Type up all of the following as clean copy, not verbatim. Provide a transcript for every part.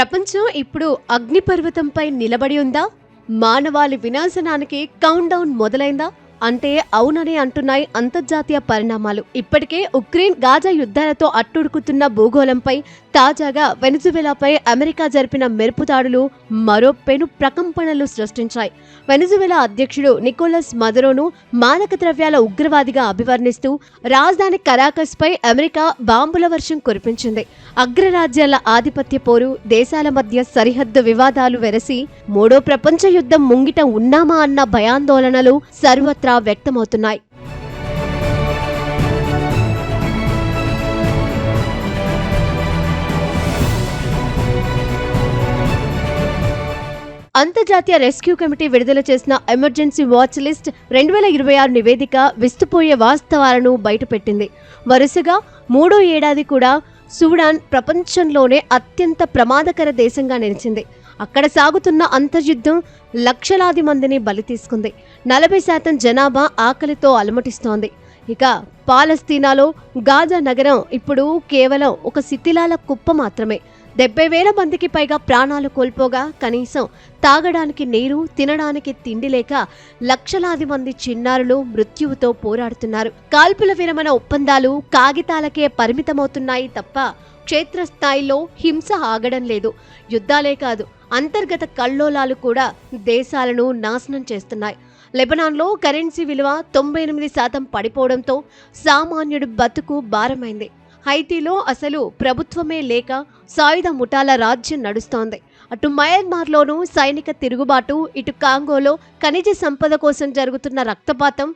ప్రపంచం ఇప్పుడు అగ్నిపర్వతంపై నిలబడి ఉందా? మానవాళి వినాశనానికి కౌంట్ డౌన్ మొదలైందా అంటే అవునని అంటున్నాయి అంతర్జాతీయ పరిణామాలు. ఇప్పటికే ఉక్రెయిన్ గాజా యుద్ధాలతో అట్టుడుకుతున్న భూగోళంపై తాజాగా వెనిజువెలాపై అమెరికా జరిపిన మెరుపుదాడులు మరో పెను ప్రకంపనలు సృష్టించాయి. వెనిజువెలా అధ్యక్షుడు నికోలస్ మదురోను మాదక ద్రవ్యాల ఉగ్రవాదిగా అభివర్ణిస్తూ రాజధాని కరాకస్ పై అమెరికా బాంబుల వర్షం కురిపించింది. అగ్రరాజ్యాల ఆధిపత్య పోరు, దేశాల మధ్య సరిహద్దు వివాదాలు వెరసి మూడో ప్రపంచ యుద్ధం ముంగిట ఉన్నామా అన్న భయాందోళనలు సర్వత్రా వ్యక్తమవుతున్నాయి. అంతర్జాతీయ రెస్క్యూ కమిటీ విడుదల చేసిన ఎమర్జెన్సీ వాచ్ లిస్ట్ 2026 నివేదిక విస్తుపోయే వాస్తవాలను బయటపెట్టింది. వరుసగా మూడో ఏడాది కూడా సూడాన్ ప్రపంచంలోనే అత్యంత ప్రమాదకర దేశంగా నిలిచింది. అక్కడ సాగుతున్న అంతర్యుద్ధం లక్షలాది మందిని బలి తీసుకుంది. 40% జనాభా ఆకలితో అలమటిస్తోంది. ఇక పాలస్తీనాలో గాజా నగరం ఇప్పుడు కేవలం ఒక శిథిలాల కుప్ప మాత్రమే. 70,000 మందికి పైగా ప్రాణాలు కోల్పోగా కనీసం తాగడానికి నీరు, తినడానికి తిండి లేక లక్షలాది మంది చిన్నారులు మృత్యువుతో పోరాడుతున్నారు. కాల్పుల విరమణ ఒప్పందాలు కాగితాలకే పరిమితమవుతున్నాయి తప్ప క్షేత్రస్థాయిలో హింస ఆగడం లేదు. యుద్ధాలే కాదు, అంతర్గత కల్లోలాలు కూడా దేశాలను నాశనం చేస్తున్నాయి. లెబనాన్లో కరెన్సీ విలువ 98% పడిపోవడంతో సామాన్యుడి బతుకు భారమైంది. హైతీలో అసలు ప్రభుత్వమే లేక సాయుధ ముఠాల రాజ్యం నడుస్తోంది. అటు మయన్మార్లోనూ సైనిక తిరుగుబాటు, ఇటు కాంగోలో ఖనిజ సంపద కోసం జరుగుతున్న రక్తపాతం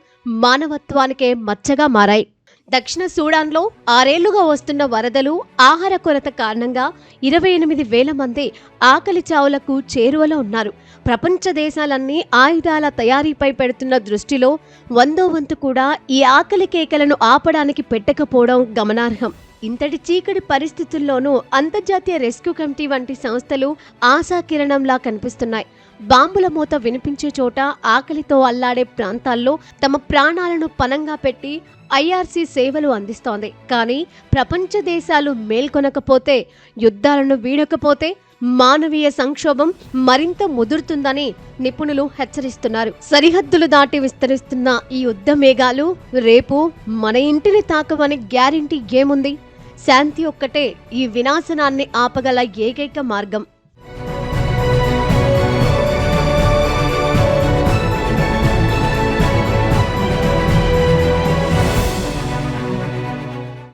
మానవత్వానికే మచ్చగా మారాయి. దక్షిణ సూడాన్లో 6 ఏళ్లుగా వస్తున్న వరదలు, ఆహార కొరత కారణంగా 28,000 మంది ఆకలి చావులకు చేరువలో ఉన్నారు. ప్రపంచ దేశాలన్నీ ఆయుధాల తయారీపై పెడుతున్న దృష్టిలో 100వ వంతు కూడా ఈ ఆకలి కేకలను ఆపడానికి పెట్టకపోవడం గమనార్హం. ఇంతటి చీకటి పరిస్థితుల్లోనూ అంతర్జాతీయ రెస్క్యూ కమిటీ వంటి సంస్థలు ఆశాకిరణంలా కనిపిస్తున్నాయి. బాంబుల మోత వినిపించే చోట, ఆకలితో అల్లాడే ప్రాంతాల్లో తమ ప్రాణాలను పణంగా పెట్టి ఐఆర్సీ సేవలు అందిస్తోంది. కానీ ప్రపంచ దేశాలు మేల్కొనకపోతే, యుద్ధాలను వీడకపోతే మానవీయ సంక్షోభం మరింత ముదురుతుందని నిపుణులు హెచ్చరిస్తున్నారు. సరిహద్దులు దాటి విస్తరిస్తున్న ఈ యుద్ధ మేఘాలు రేపు మన ఇంటిని తాకవని గ్యారెంటీ ఏముంది? శాంతి ఒక్కటే ఈ వినాశనాన్ని ఆపగల ఏకైక మార్గం.